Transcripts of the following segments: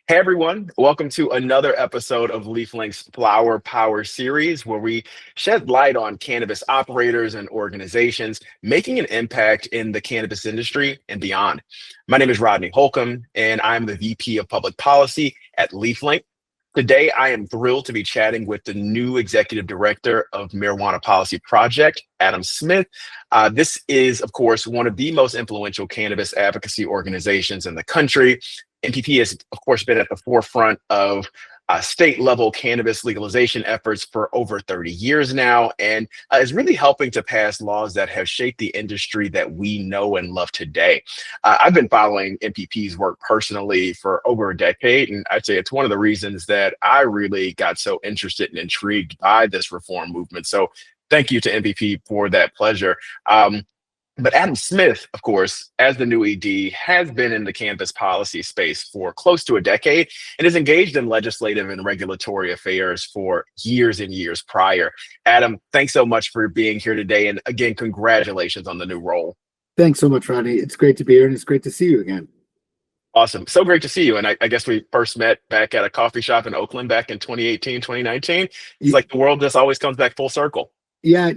Hey everyone, welcome to another episode of LeafLink's Flower Power series, where we shed light on cannabis operators and organizations making an impact in the cannabis industry and beyond. My name is Rodney Holcomb, and I'm the VP of Public Policy at LeafLink. Today, I am thrilled to be chatting with the new Executive Director of Marijuana Policy Project, Adam Smith. This is, of course, one of the most influential cannabis advocacy organizations in the country. MPP has, of course, been at the forefront of state level cannabis legalization efforts for over 30 years now, and is really helping to pass laws that have shaped the industry that we know and love today. I've been following MPP's work personally for over a decade, and I'd say it's one of the reasons that I really got so interested and intrigued by this reform movement. So thank you to MPP for that pleasure. But Adam Smith, of course, as the new ED, has been in the cannabis policy space for close to a decade and is engaged in legislative and regulatory affairs for years and years prior. Adam, thanks so much for being here today. And again, congratulations on the new role. Thanks so much, Rodney. It's great to be here and it's great to see you again. Awesome. So great to see you. And I guess we first met back at a coffee shop in Oakland back in 2018, 2019. It's like the world just always comes back full circle. Yeah,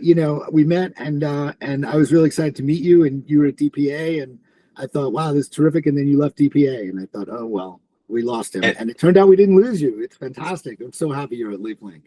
we met and I was really excited to meet you, and you were at DPA, and I thought, wow, this is terrific. And then you left DPA and I thought, oh, well, we lost him. And it turned out we didn't lose you. It's fantastic. I'm so happy you're at LeafLink.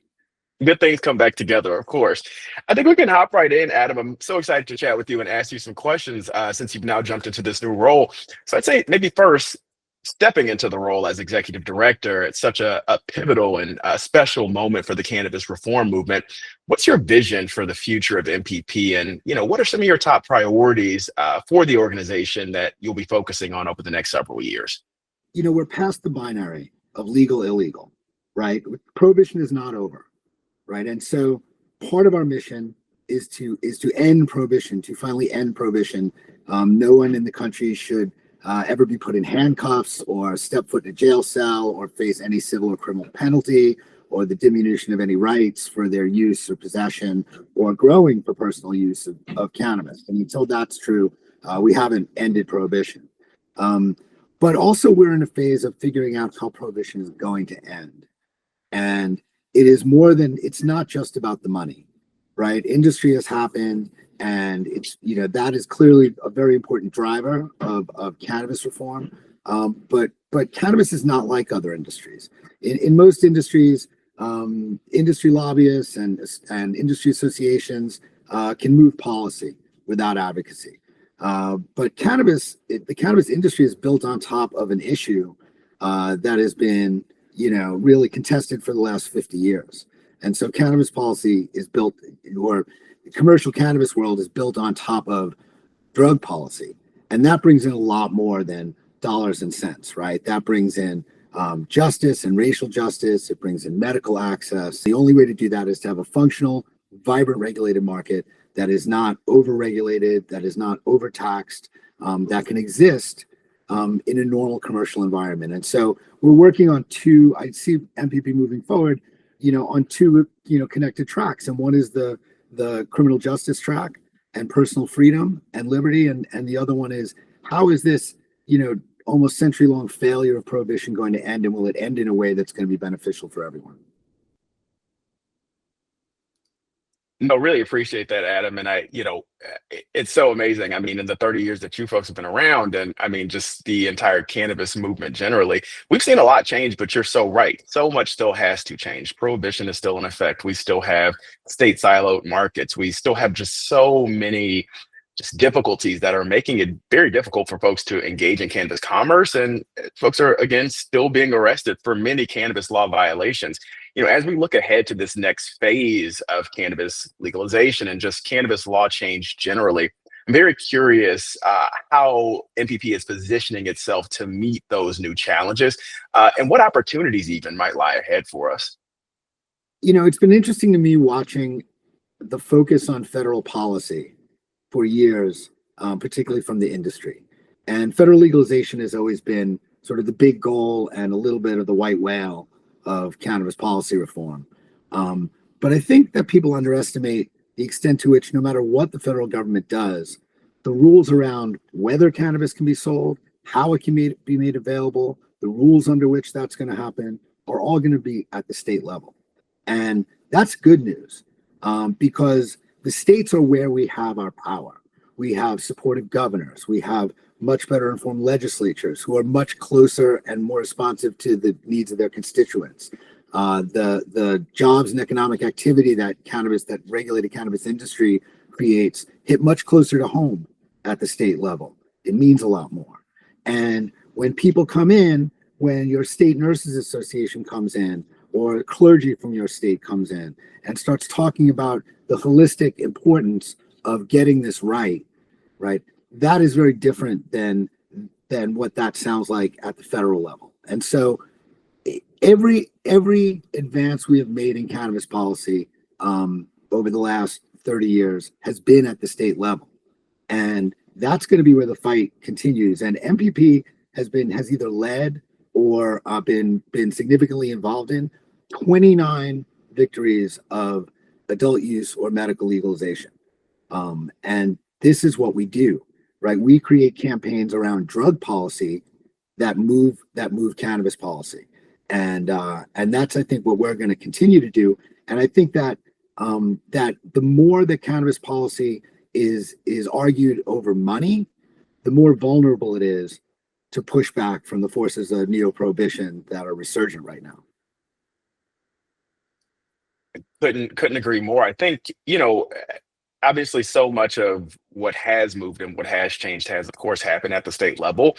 Good things come back together, of course. I think we can hop right in, Adam. I'm so excited to chat with you and ask you some questions since you've now jumped into this new role. So I'd say maybe first, stepping into the role as executive director, it's such a pivotal and a special moment for the cannabis reform movement. What's your vision for the future of MPP, and what are some of your top priorities for the organization that you'll be focusing on over the next several years? We're past the binary of legal, illegal, right? Prohibition is not over, right? And so part of our mission is to end prohibition, to finally end prohibition. No one in the country should ever be put in handcuffs or step foot in a jail cell or face any civil or criminal penalty or the diminution of any rights for their use or possession or growing for personal use of cannabis. And until that's true, we haven't ended prohibition. But also we're in a phase of figuring out how prohibition is going to end. And it's not just about the money, right? Industry has happened. And it's, that is clearly a very important driver of cannabis reform. But cannabis is not like other industries. In most industries, industry lobbyists and industry associations can move policy without advocacy. But the cannabis industry is built on top of an issue that has been, really contested for the last 50 years. And so cannabis policy is built, or the commercial cannabis world is built on top of drug policy. And that brings in a lot more than dollars and cents, right? That brings in justice and racial justice. It brings in medical access. The only way to do that is to have a functional, vibrant, regulated market that is not overregulated, that is not overtaxed, that can exist in a normal commercial environment. And so we're working on I see MPP moving forward, on two, connected tracks. And one is the criminal justice track and personal freedom and liberty. And the other one is, how is this, almost century-long failure of prohibition going to end? And will it end in a way that's going to be beneficial for everyone? No, really appreciate that, Adam. And it's so amazing. I mean, in the 30 years that you folks have been around, and I mean, just the entire cannabis movement generally, we've seen a lot change, but you're so right. So much still has to change. Prohibition is still in effect. We still have state siloed markets. We still have just so many difficulties that are making it very difficult for folks to engage in cannabis commerce. And folks are, again, still being arrested for many cannabis law violations. As we look ahead to this next phase of cannabis legalization and just cannabis law change generally, I'm very curious how MPP is positioning itself to meet those new challenges and what opportunities even might lie ahead for us. It's been interesting to me watching the focus on federal policy for years, particularly from the industry. And federal legalization has always been sort of the big goal and a little bit of the white whale of cannabis policy reform. But I think that people underestimate the extent to which, no matter what the federal government does, the rules around whether cannabis can be sold, how it can be made available, the rules under which that's going to happen are all going to be at the state level. And that's good news, because the states are where we have our power. We have supportive governors. We have much better informed legislatures who are much closer and more responsive to the needs of their constituents. The jobs and economic activity that regulated cannabis industry creates hit much closer to home at the state level. It means a lot more. And when people come in, when your state nurses association comes in, or clergy from your state comes in and starts talking about the holistic importance of getting this right, that is very different than what that sounds like at the federal level. And so every advance we have made in cannabis policy over the last 30 years has been at the state level. And that's going to be where the fight continues. And MPP has either led or been significantly involved in 29 victories of adult use or medical legalization. And this is what we do, right? We create campaigns around drug policy that move cannabis policy. And that's, I think, what we're going to continue to do. And I think that that the more that cannabis policy is argued over money, the more vulnerable it is to push back from the forces of neo-prohibition that are resurgent right now. Couldn't agree more. I think, obviously so much of what has moved and what has changed has, of course, happened at the state level.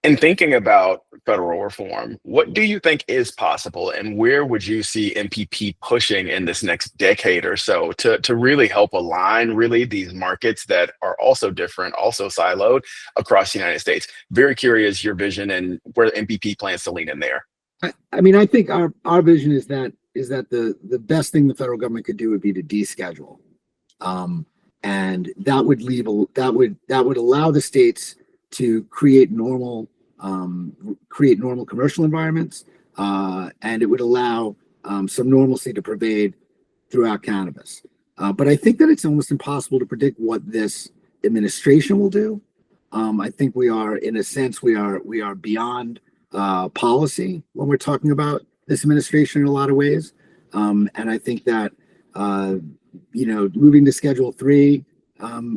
In thinking about federal reform, what do you think is possible, and where would you see MPP pushing in this next decade or so to really help align really these markets that are also different, also siloed across the United States? Very curious your vision and where MPP plans to lean in there. I mean, I think our vision is that the best thing the federal government could do would be to deschedule, and that would allow the states to create normal commercial environments, and it would allow some normalcy to pervade throughout cannabis. But I think that it's almost impossible to predict what this administration will do. I think we are, in a sense, we are beyond policy when we're talking about this administration in a lot of ways. And I think that moving to Schedule 3.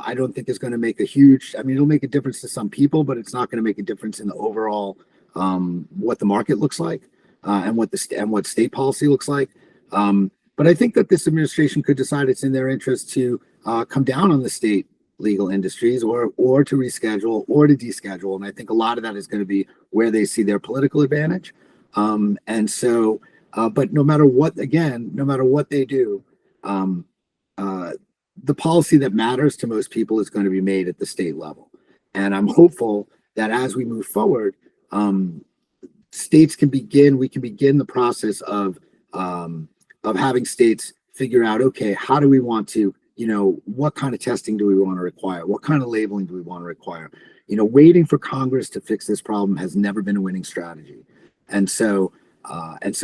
I don't think is going to make it'll make a difference to some people, but it's not going to make a difference in the overall what the market looks like and what state policy looks like. But I think that this administration could decide it's in their interest to come down on the state legal industries or to reschedule or to deschedule. And I think a lot of that is going to be where they see their political advantage. And so, but no matter what they do, the policy that matters to most people is going to be made at the state level. And I'm hopeful that as we move forward, we can begin the process of having states figure out, okay, how do we want to, what kind of testing do we want to require? What kind of labeling do we want to require? Waiting for Congress to fix this problem has never been a winning strategy. And so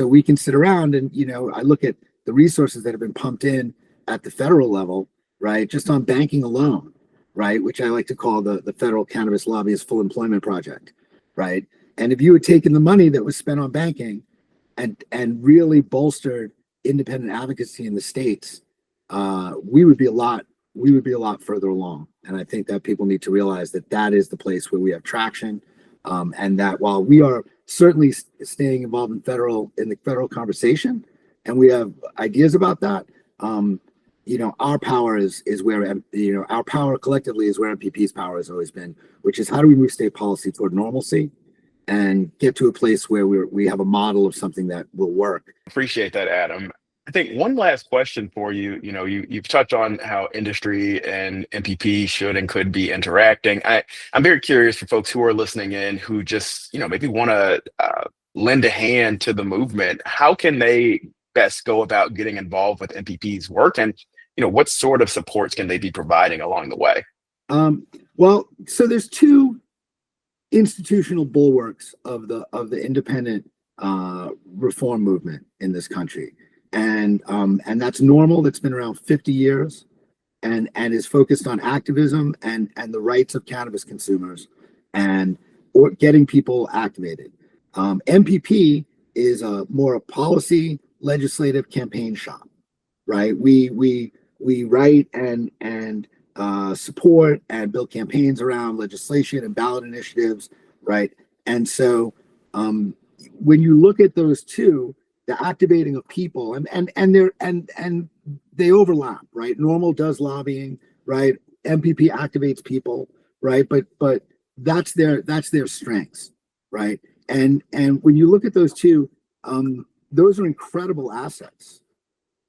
we can sit around and, I look at the resources that have been pumped in at the federal level, right? Just on banking alone, right? Which I like to call the Federal Cannabis Lobbyist Full Employment Project, right? And if you had taken the money that was spent on banking and really bolstered independent advocacy in the states, we would be a lot further along. And I think that people need to realize that is the place where we have traction, and that while we are certainly staying involved in the federal conversation, and we have ideas about that, our power is where our power collectively is where MPP's power has always been, which is how do we move state policy toward normalcy and get to a place where we have a model of something that will work. Appreciate that, Adam. I think one last question for you. You've touched on how industry and MPP should and could be interacting. I'm very curious for folks who are listening in who just maybe want to lend a hand to the movement. How can they best go about getting involved with MPP's work, and what sort of supports can they be providing along the way? Well, so there's two institutional bulwarks of the independent reform movement in this country, and that's NORML, that's been around 50 years, and is focused on activism and the rights of cannabis consumers or getting people activated. MPP is more a policy legislative campaign shop, right? We write and support and build campaigns around legislation and ballot initiatives, right? And so when you look at those two, the activating of people and they overlap, right? Normal does lobbying, right? MPP activates people, right? But that's their strengths, right? And when you look at those two, those are incredible assets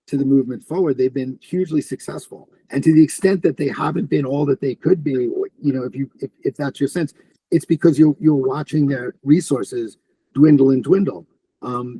to the movement forward. They've been hugely successful, and to the extent that they haven't been all that they could be, if that's your sense, it's because you're watching their resources dwindle and dwindle.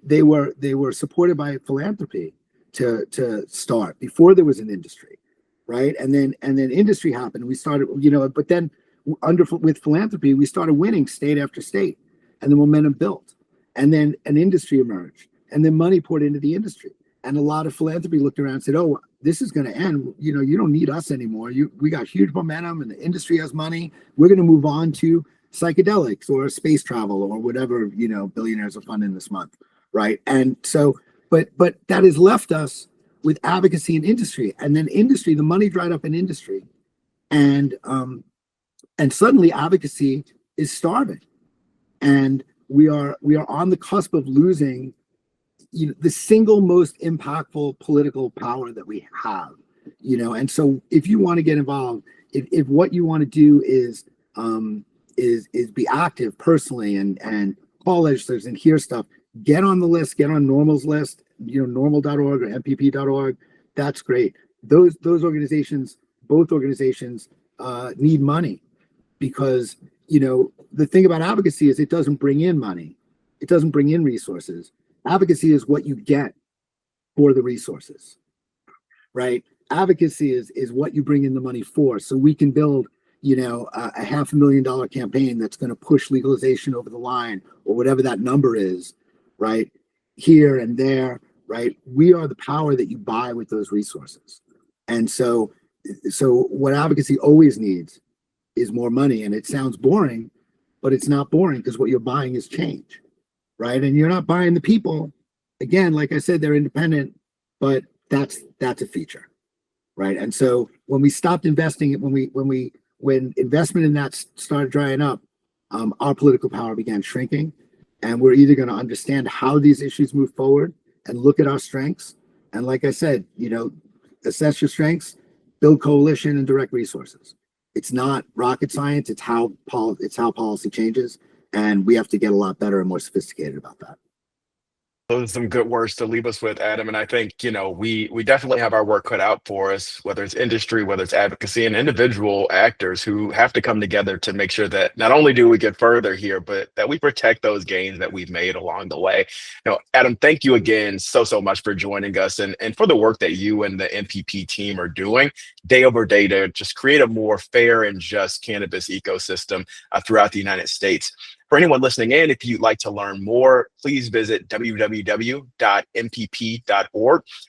They were supported by philanthropy to start before there was an industry, right? And then industry happened. We started, but then with philanthropy, we started winning state after state, and the momentum built, and then an industry emerged, and then money poured into the industry. And a lot of philanthropy looked around and said, "Oh, this is going to end. You don't need us anymore. We got huge momentum, and the industry has money. We're going to move on to psychedelics or space travel or whatever billionaires are funding this month, right?" And so, but that has left us with advocacy and industry, and then industry, the money dried up in industry, and suddenly advocacy is starving, and we are on the cusp of losing the single most impactful political power that we have, and so if you want to get involved, if what you want to do is be active personally and call legislators and hear stuff, get on the list, get on Normal's list, normal.org or mpp.org. That's great. Those organizations, both organizations need money, because the thing about advocacy is it doesn't bring in money, it doesn't bring in resources. Advocacy is what you get for the resources, right? Advocacy is what you bring in the money for. So we can build, a $500,000 campaign that's going to push legalization over the line, or whatever that number is, right? Here and there, right? We are the power that you buy with those resources. And so what advocacy always needs is more money. And it sounds boring, but it's not boring, because what you're buying is change. Right. And you're not buying the people. Again, like I said, they're independent, but that's a feature. Right. And so when we stopped investing, when investment in that started drying up, our political power began shrinking. And we're either going to understand how these issues move forward and look at our strengths. And like I said, assess your strengths, build coalition and direct resources. It's not rocket science. It's how policy changes. And we have to get a lot better and more sophisticated about that. Those are some good words to leave us with, Adam. And I think, we definitely have our work cut out for us, whether it's industry, whether it's advocacy, and individual actors who have to come together to make sure that not only do we get further here, but that we protect those gains that we've made along the way. Adam, thank you again so much for joining us and for the work that you and the MPP team are doing day over day to just create a more fair and just cannabis ecosystem throughout the United States. For anyone listening in, if you'd like to learn more, please visit www.mpp.org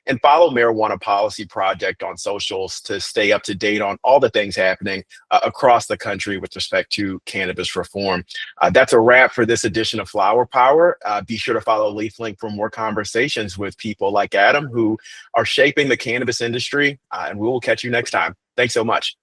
and follow Marijuana Policy Project on socials to stay up to date on all the things happening across the country with respect to cannabis reform. That's a wrap for this edition of Flower Power. Be sure to follow LeafLink for more conversations with people like Adam who are shaping the cannabis industry, and we will catch you next time. Thanks so much.